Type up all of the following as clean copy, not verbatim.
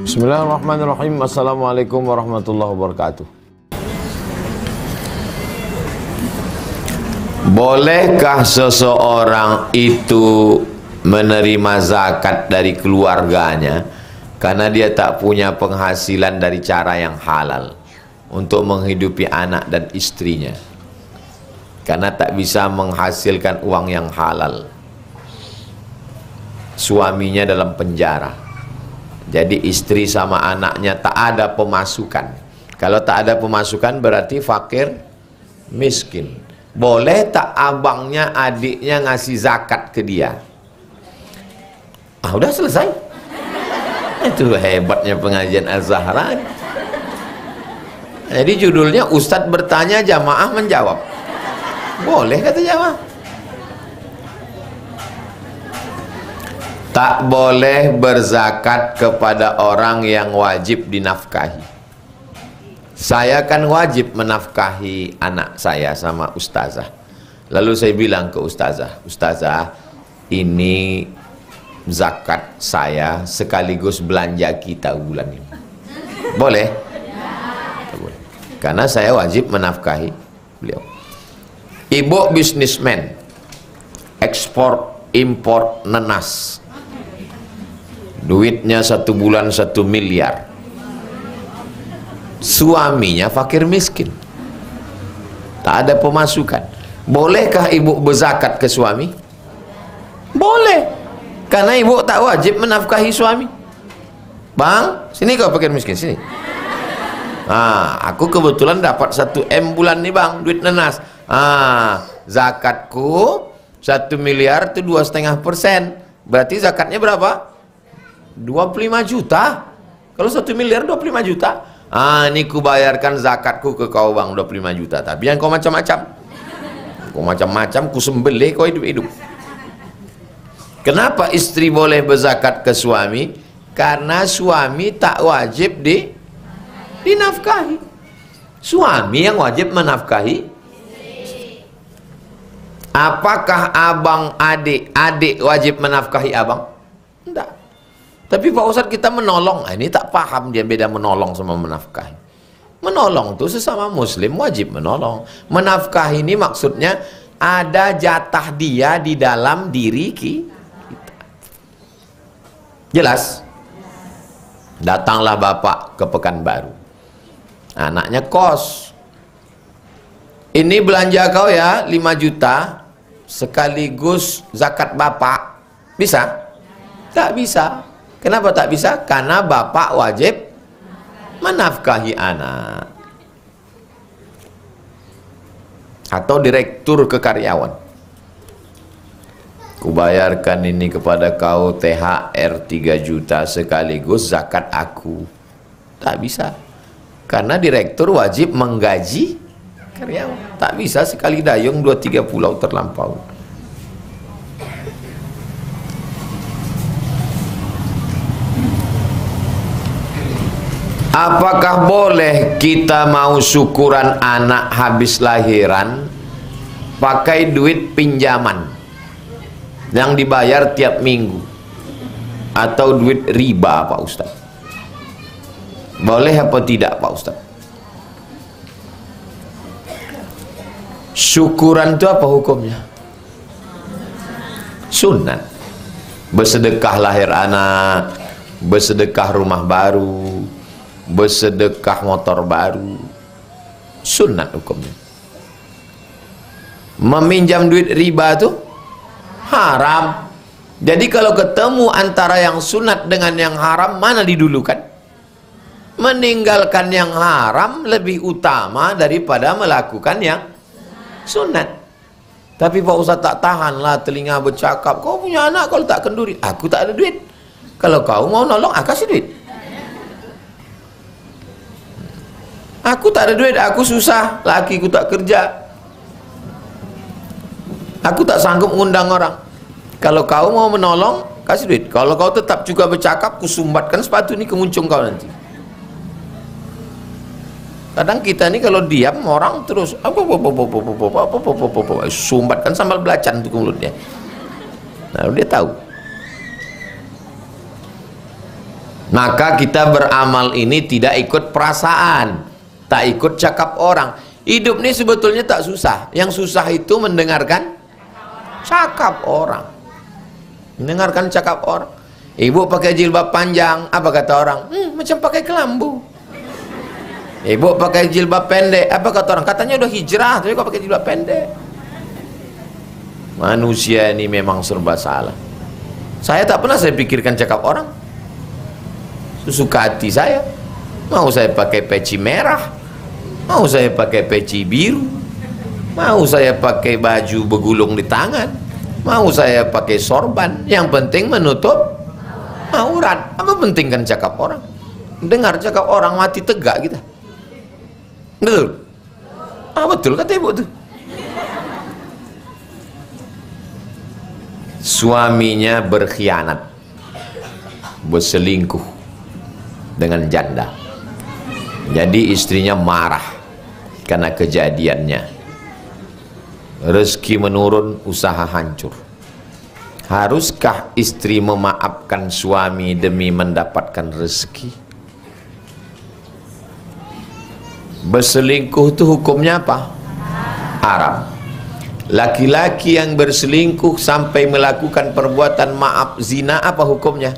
Bismillahirrahmanirrahim. Assalamualaikum warahmatullahi wabarakatuh. Bolehkah seseorang itu menerima zakat dari keluarganya karena dia tak punya penghasilan dari cara yang halal untuk menghidupi anak dan istrinya, karena tak bisa menghasilkan uang yang halal? Suaminya dalam penjara, jadi istri sama anaknya tak ada pemasukan. Kalau tak ada pemasukan berarti fakir miskin. Boleh tak abangnya, adiknya ngasih zakat ke dia? Udah selesai. Itu hebatnya pengajian Az-Zahra. Jadi judulnya Ustadz bertanya, jamaah menjawab. Boleh kata jamaah. Tak boleh berzakat kepada orang yang wajib dinafkahi. Saya kan wajib menafkahi anak saya sama ustazah. Lalu saya bilang ke ustazah, "Ustazah, ini zakat saya sekaligus belanja kita bulan ini." Boleh? Boleh. Karena saya wajib menafkahi beliau. Ibu bisnismen, ekspor impor nenas, duitnya 1 bulan 1 miliar. Suaminya fakir miskin, tak ada pemasukan. Bolehkah ibu berzakat ke suami? Boleh, karena ibu tak wajib menafkahi suami. Bang, sini kau fakir miskin, sini. Aku kebetulan dapat 1 M bulan nih bang, duit nenas. Zakatku 1 miliar itu 2,5%. Berarti zakatnya berapa? 25 juta. Kalau 1 miliar 25 juta. Ini ku bayarkan zakatku ke kau bang, 25 juta. Tapi yang kau macam-macam. Kau macam-macam, ku sembelih kau hidup-hidup. Kenapa istri boleh berzakat ke suami? Karena suami tak wajib dinafkahi. Suami yang wajib menafkahi. Apakah abang adik wajib menafkahi abang? Tidak. Tapi Pak Ustadz kita menolong. Ini tak paham dia beda menolong sama menafkahi. Menolong itu sesama muslim wajib menolong. Menafkahi ini maksudnya ada jatah dia di dalam diri kita. Jelas? Datanglah bapak ke Pekanbaru. Anaknya kos. Ini belanja kau ya 5 juta sekaligus zakat bapak. Bisa? Tak bisa. Kenapa tak bisa? Karena bapak wajib menafkahi anak. Atau direktur ke karyawan. Kubayarkan ini kepada kau THR 3 juta sekaligus zakat aku. Tak bisa. Karena direktur wajib menggaji karyawan. Tak bisa sekali dayung 2-3 pulau terlampau. Apakah boleh kita mau syukuran anak habis lahiran pakai duit pinjaman yang dibayar tiap minggu atau duit riba Pak Ustaz? Boleh apa tidak Pak Ustaz? Syukuran itu apa hukumnya? Sunat. Bersedekah lahir anak, bersedekah rumah baru, bersedekah motor baru, sunat hukumnya. Meminjam duit riba itu haram. Jadi kalau ketemu antara yang sunat dengan yang haram, mana didulukan? Meninggalkan yang haram lebih utama daripada melakukan yang sunat. Tapi Pak Ustaz tak tahanlah telinga bercakap, kau punya anak kalau tak kenduri, aku tak ada duit. Kalau kau mau nolong, aku kasih duit. Aku tak ada duit, aku susah, lakiku tak kerja, aku tak sanggup mengundang orang. Kalau kau mau menolong, kasih duit. Kalau kau tetap juga bercakap, kusumbatkan sepatu ini ke muncung kau nanti. Kadang kita ini kalau diam orang terus sumbatkan sambal belacan untuk mulutnya. Nah, dia tahu. Maka kita beramal ini tidak ikut perasaan, tak ikut cakap orang. Hidup ini sebetulnya tak susah. Yang susah itu mendengarkan cakap orang. Mendengarkan cakap orang. Ibu pakai jilbab panjang, apa kata orang? Macam pakai kelambu. Ibu pakai jilbab pendek, apa kata orang? Katanya udah hijrah, tapi kok pakai jilbab pendek? Manusia ini memang serba salah. Saya tak pernah saya pikirkan cakap orang. Suka hati saya. Mau saya pakai peci merah, mau saya pakai peci biru, mau saya pakai baju begulung di tangan, mau saya pakai sorban, yang penting menutup aurat. Apa penting kan cakap orang? Dengar cakap orang mati tegak kita. Betul? Betul kata ibu tuh. Suaminya berkhianat, berselingkuh dengan janda. Jadi istrinya marah karena kejadiannya. Rezeki menurun, usaha hancur. Haruskah istri memaafkan suami demi mendapatkan rezeki? Berselingkuh itu hukumnya apa? Haram. Laki-laki yang berselingkuh sampai melakukan perbuatan maaf zina, apa hukumnya?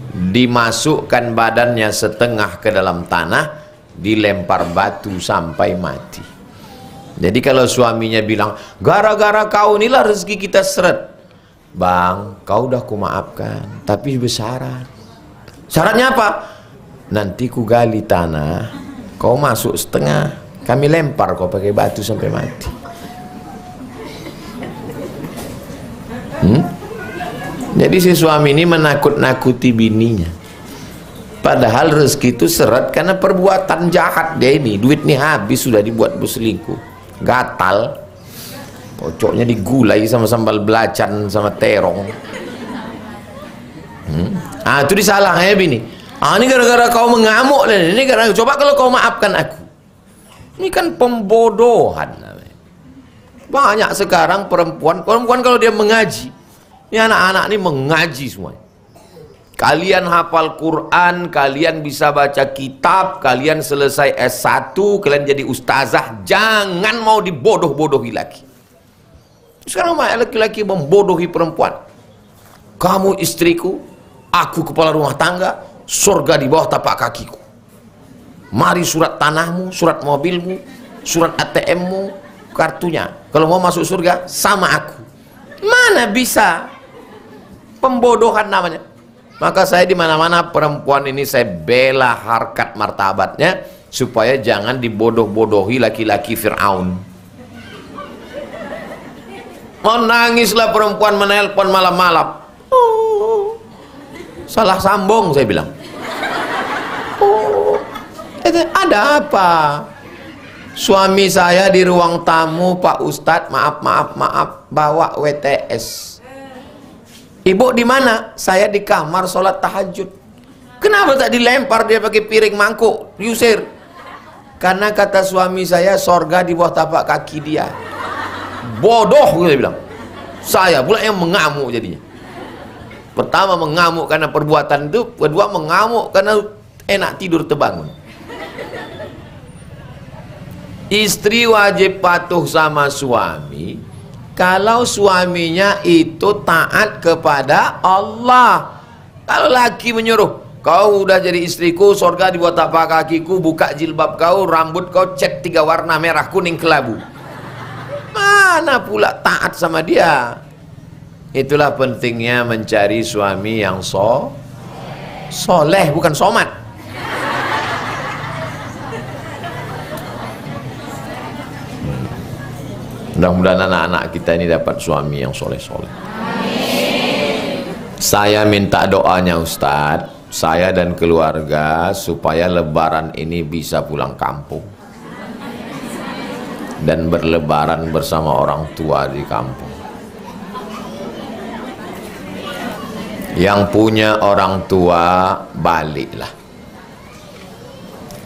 Dimasukkan badannya setengah ke dalam tanah, dilempar batu sampai mati. Jadi kalau suaminya bilang, gara-gara kau inilah rezeki kita seret. Bang, kau udah kumaafkan, tapi bersyarat. Syaratnya apa? Nanti ku gali tanah, kau masuk setengah, kami lempar kau pakai batu sampai mati. Jadi si suami ini menakut-nakuti bininya. Padahal rezeki itu seret karena perbuatan jahat dia ini. Duit ini habis sudah dibuat berselingkuh. Gatal. Pocoknya digulai sama sambal belacan sama terong. Itu disalah ya bini. Ini gara-gara kau mengamuk. Ini gara-gara, coba kalau kau maafkan aku. Ini kan pembodohan. Banyak sekarang perempuan kalau dia mengaji. Ini anak-anak ini mengaji semua. Kalian hafal Quran, kalian bisa baca kitab, kalian selesai S1, kalian jadi ustazah, jangan mau dibodoh-bodohi lagi. Sekarang banyak laki-laki membodohi perempuan. Kamu istriku, aku kepala rumah tangga, surga di bawah tapak kakiku. Mari surat tanahmu, surat mobilmu, surat ATM-mu, kartunya. Kalau mau masuk surga, sama aku. Mana bisa? Pembodohan namanya. Maka saya di mana-mana perempuan ini saya bela harkat martabatnya supaya jangan dibodoh-bodohi laki-laki Fir'aun. Menangislah perempuan menelpon malam-malam. Salah sambung saya bilang. Ada apa? Suami saya di ruang tamu, Pak Ustadz, maaf, bawa WTS. Ibu di mana? Saya di kamar sholat tahajud. Kenapa tak dilempar dia pakai piring mangkuk, diusir? Karena kata suami saya, sorga di bawah tapak kaki dia. Bodoh, dia bilang. Saya pula yang mengamuk jadinya. Pertama mengamuk karena perbuatan itu, kedua mengamuk karena enak tidur terbangun. Istri wajib patuh sama suami kalau suaminya itu taat kepada Allah. Kalau laki menyuruh, kau udah jadi istriku, surga di bawah tapak kakiku, buka jilbab kau, rambut kau cat 3 warna merah, kuning, kelabu. Mana pula taat sama dia? Itulah pentingnya mencari suami yang soleh, bukan somat. Mudah-mudahan anak-anak kita ini dapat suami yang soleh-soleh. Saya minta doanya Ustadz, saya dan keluarga, supaya lebaran ini bisa pulang kampung dan berlebaran bersama orang tua di kampung. Yang punya orang tua baliklah,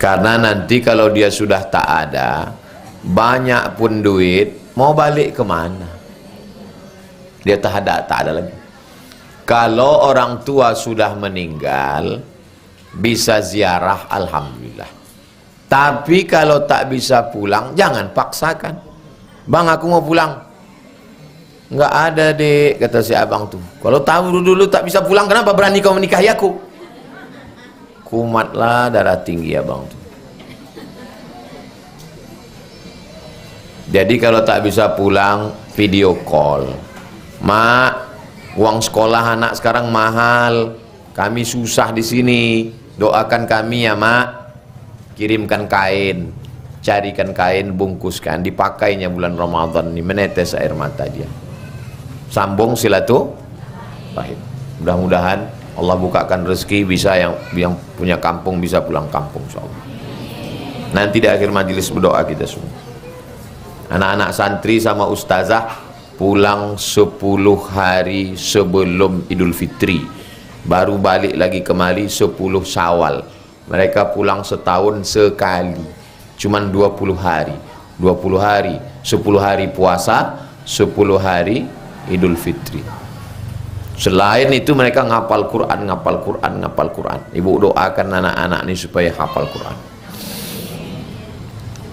karena nanti kalau dia sudah tak ada, banyak pun duit, mau balik kemana? Dia tak ada lagi. Kalau orang tua sudah meninggal, bisa ziarah, alhamdulillah. Tapi kalau tak bisa pulang, jangan paksakan. Bang, aku mau pulang. Nggak ada, dek, kata si abang tuh. Kalau tahu dulu tak bisa pulang, kenapa berani kau menikahi aku? Kumatlah darah tinggi abang tuh. Jadi kalau tak bisa pulang, video call. Mak, uang sekolah anak sekarang mahal. Kami susah di sini. Doakan kami ya, Mak. Kirimkan kain, carikan kain, bungkuskan, dipakainya bulan Ramadan ini, menetes air mata dia. Sambung silaturahim. Mudah-mudahan Allah bukakan rezeki, bisa yang punya kampung bisa pulang kampung insyaallah. Nanti di akhir majelis berdoa kita semua. Anak-anak santri sama ustazah pulang 10 hari sebelum Idul Fitri. Baru balik lagi kemari 10 Syawal. Mereka pulang setahun sekali. Cuman 20 hari. 20 hari, 10 hari puasa, 10 hari Idul Fitri. Selain itu mereka ngapal Quran, ngapal Quran, ngapal Quran. Ibu doakan anak-anak ini supaya hafal Quran.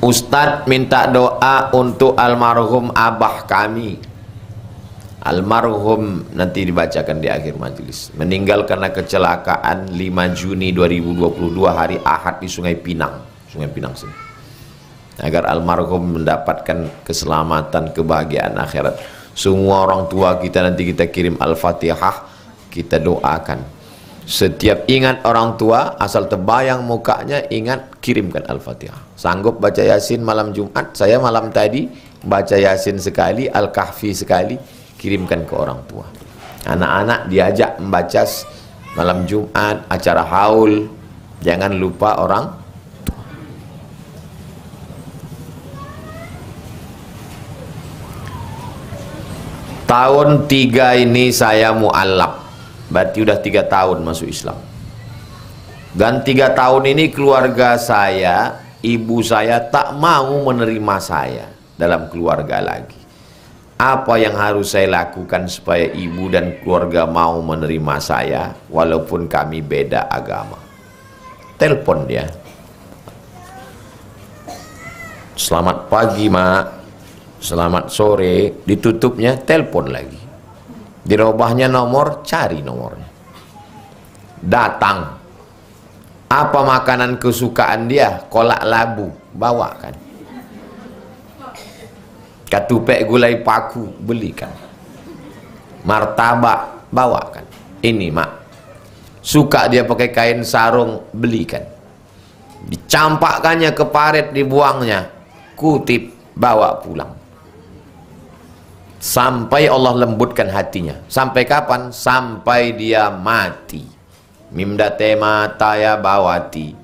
Ustadz minta doa untuk almarhum abah kami. Almarhum nanti dibacakan di akhir majelis. Meninggal karena kecelakaan 5 Juni 2022 hari Ahad di Sungai Pinang. Sungai Pinang sini. Agar almarhum mendapatkan keselamatan, kebahagiaan akhirat. Semua orang tua kita nanti kita kirim Al-Fatihah, kita doakan. Setiap ingat orang tua, asal terbayang mukanya, ingat kirimkan Al-Fatihah. Sanggup baca Yasin malam Jumat, saya malam tadi baca Yasin sekali, Al-Kahfi sekali, kirimkan ke orang tua. Anak-anak diajak membaca malam Jumat, acara haul, jangan lupa orang tua. Tahun 3 ini saya mu'allaq, berarti udah 3 tahun masuk Islam. Dan 3 tahun ini keluarga saya, ibu saya tak mau menerima saya dalam keluarga lagi. Apa yang harus saya lakukan supaya ibu dan keluarga mau menerima saya walaupun kami beda agama? Telepon dia. Selamat pagi, Mak. Selamat sore. Ditutupnya, telepon lagi. Dirubahnya nomor, cari nomornya. Datang. Apa makanan kesukaan dia? Kolak labu. Bawakan. Ketupek gulai paku, belikan. Martabak, bawakan. Ini, Mak. Suka dia pakai kain sarung, belikan. Dicampakkannya ke paret, dibuangnya. Kutip, bawa pulang. Sampai Allah lembutkan hatinya. Sampai kapan? Sampai dia mati. Mimdate mataya bawati.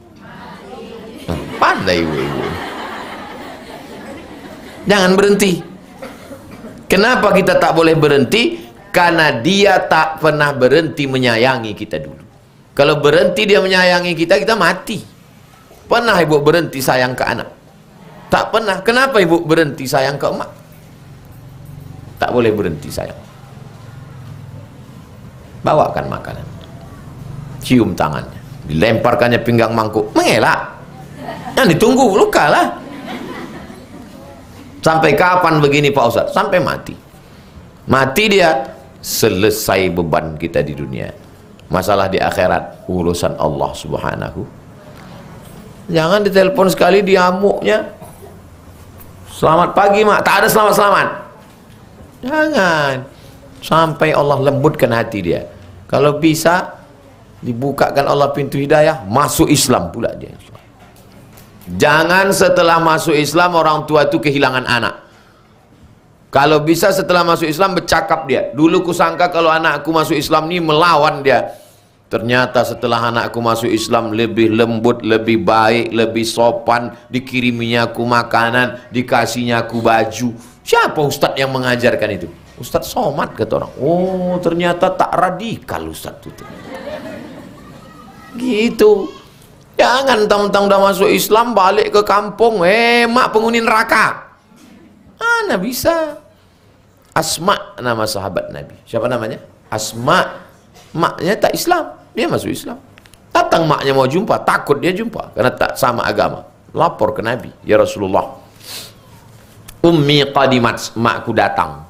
Pandai ibu. Jangan berhenti. Kenapa kita tak boleh berhenti? Karena dia tak pernah berhenti menyayangi kita dulu. Kalau berhenti dia menyayangi kita, kita mati. Pernah ibu berhenti sayang ke anak? Tak pernah. Kenapa ibu berhenti sayang ke emak? Tak boleh berhenti sayang. Bawakan makanan. Cium tangannya. Dilemparkannya pinggang mangkuk. Mengelak. Yang ditunggu, lukalah. Sampai kapan begini Pak Ustaz? Sampai mati. Mati dia, selesai beban kita di dunia. Masalah di akhirat, urusan Allah Subhanahu. Jangan ditelepon sekali diamuknya. Selamat pagi, Mak. Tak ada selamat-selamat. Jangan. Sampai Allah lembutkan hati dia. Kalau bisa, dibukakan Allah pintu hidayah, masuk Islam pula dia. Jangan setelah masuk Islam orang tua itu kehilangan anak. Kalau bisa setelah masuk Islam bercakap dia. Dulu kusangka kalau anakku masuk Islam ini melawan dia. Ternyata setelah anakku masuk Islam lebih lembut, lebih baik, lebih sopan. Dikiriminya aku makanan, dikasihnya aku baju. Siapa ustadz yang mengajarkan itu? Ustadz Somad kata orang. Oh ternyata tak radikal ustadz itu. Gitu. Jangan tentang udah masuk Islam balik ke kampung, mak penghuni neraka. Mana bisa? Asma nama sahabat Nabi. Siapa namanya? Asma maknya tak Islam, dia masuk Islam. Datang maknya mau jumpa, takut dia jumpa karena tak sama agama. Lapor ke Nabi, ya Rasulullah, ummi qadimat, makku datang.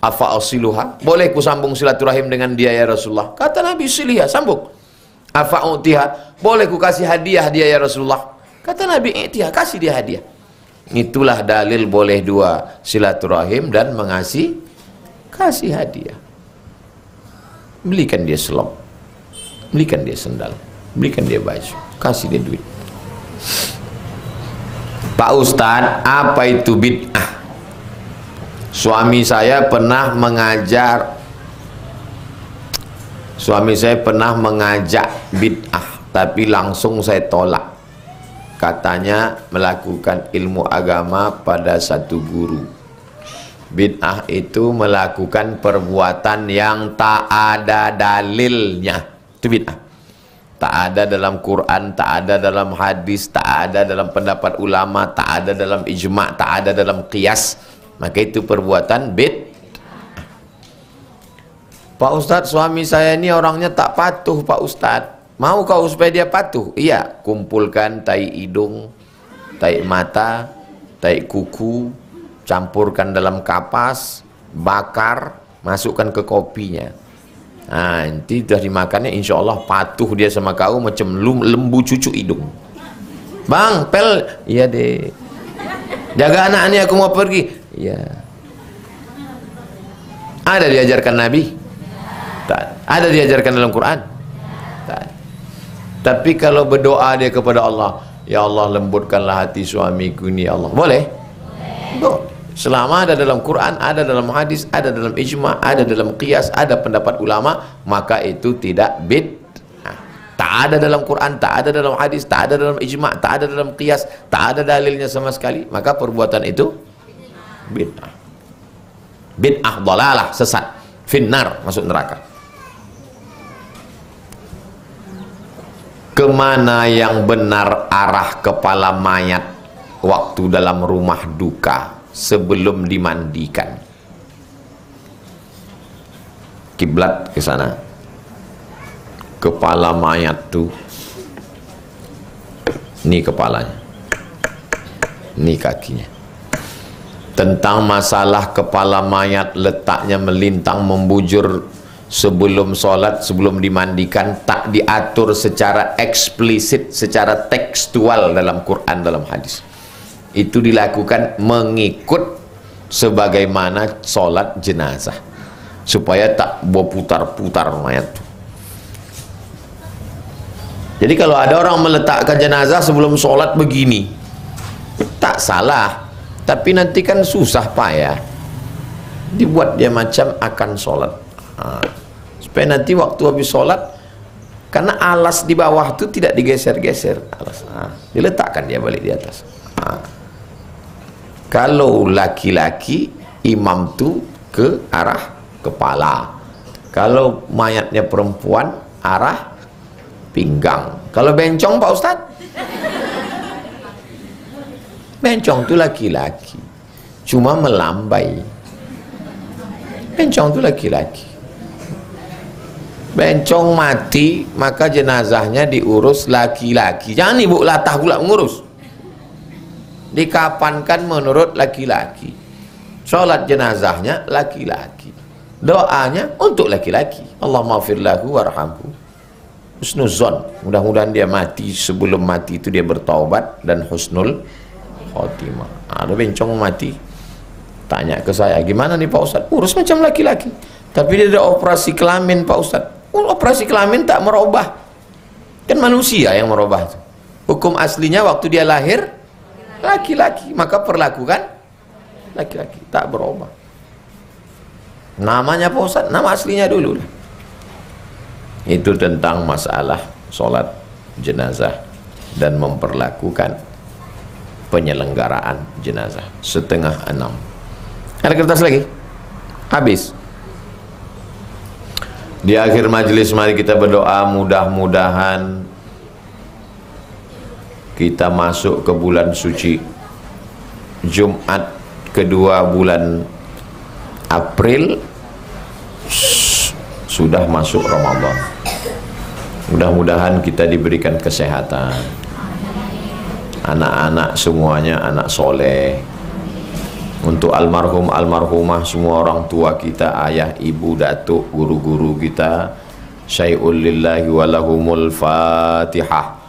Afa asiluha, boleh ku sambung silaturahim dengan dia ya Rasulullah? Kata Nabi, siliha, sambung. Afa utiha, boleh ku kasih hadiah dia ya Rasulullah? Kata Nabi, itiha, kasih dia hadiah. Itulah dalil boleh dua, silaturahim dan kasih hadiah. Belikan dia selop, belikan dia sendal, belikan dia baju, kasih dia duit. Pak Ustadz, apa itu bid'ah? Suami saya pernah mengajak bid'ah, tapi langsung saya tolak. Katanya melakukan ilmu agama pada satu guru. Bid'ah itu melakukan perbuatan yang tak ada dalilnya. Itu bid'ah. Tak ada dalam Quran, tak ada dalam hadis, tak ada dalam pendapat ulama, tak ada dalam ijma', tak ada dalam qiyas. Maka itu perbuatan bid'ah. Pak Ustadz, suami saya ini orangnya tak patuh Pak Ustadz. Mau kau supaya dia patuh? Iya, kumpulkan tai hidung, tai mata, tai kuku, campurkan dalam kapas, bakar, masukkan ke kopinya. Nah, nanti sudah dimakannya, insya Allah patuh dia sama kau macam lembu cucu hidung. Bang, pel, iya deh. Jaga anak ini, aku mau pergi. Ya. Ada diajarkan Nabi? Tak. Ada diajarkan dalam Quran? Tak. Tapi kalau berdoa dia kepada Allah, ya Allah lembutkanlah hati suamiku ini ya Allah, boleh? Boleh. Selama ada dalam Quran, ada dalam hadis, ada dalam ijma', ada dalam qiyas, ada pendapat ulama, maka itu tidak bid'ah. Tak ada dalam Quran, tak ada dalam hadis, tak ada dalam ijma', tak ada dalam qiyas, tak ada dalilnya sama sekali, maka perbuatan itu bid'ah. Bid'ah dhalalah, sesat, finnar, masuk neraka. Kemana yang benar arah kepala mayat waktu dalam rumah duka sebelum dimandikan? Kiblat ke sana. Kepala mayat tuh, ini kepalanya, ini kakinya. Tentang masalah kepala mayat letaknya melintang membujur sebelum sholat, sebelum dimandikan, tak diatur secara eksplisit, secara tekstual dalam Quran, dalam hadis. Itu dilakukan mengikut sebagaimana sholat jenazah, supaya tak berputar-putar mayat. Jadi kalau ada orang meletakkan jenazah sebelum sholat begini, tak salah, tapi nanti kan susah payah, dibuat dia macam akan sholat. Supaya nanti waktu habis sholat, karena alas di bawah itu tidak digeser-geser alas, diletakkan dia balik di atas. Kalau laki-laki, imam tu ke arah kepala. Kalau mayatnya perempuan, arah pinggang. Kalau bencong Pak Ustadz, bencong itu laki-laki, cuma melambai. Bencong itu laki-laki. Bencong mati, maka jenazahnya diurus laki-laki. Jangan ibu latah pula mengurus. Dikapankan menurut laki-laki. Sholat jenazahnya laki-laki. Doanya untuk laki-laki. Allahumma maghfir lahu warhamhu. Husnuzon. Mudah-mudahan dia mati, sebelum mati itu dia bertaubat dan husnul khotimah. Ada bencong mati, tanya ke saya, gimana nih Pak Ustadz? Urus macam laki-laki, tapi dia ada operasi kelamin Pak Ustadz. Operasi kelamin tak merubah, kan manusia yang merubah itu. Hukum aslinya waktu dia lahir laki-laki, maka perlakukan laki-laki, tak berubah. Namanya Pak Ustadz, nama aslinya dulu. Itu tentang masalah sholat jenazah dan memperlakukan penyelenggaraan jenazah. 5:30. Ada kertas lagi? Habis. Di akhir majelis mari kita berdoa, mudah-mudahan kita masuk ke bulan suci, Jumat kedua bulan April sudah masuk Ramadan. Mudah-mudahan kita diberikan kesehatan, anak-anak semuanya anak soleh. Untuk almarhum almarhumah semua orang tua kita, ayah, ibu, datuk, guru-guru kita, syai'ul lillahi walahumul fatihah.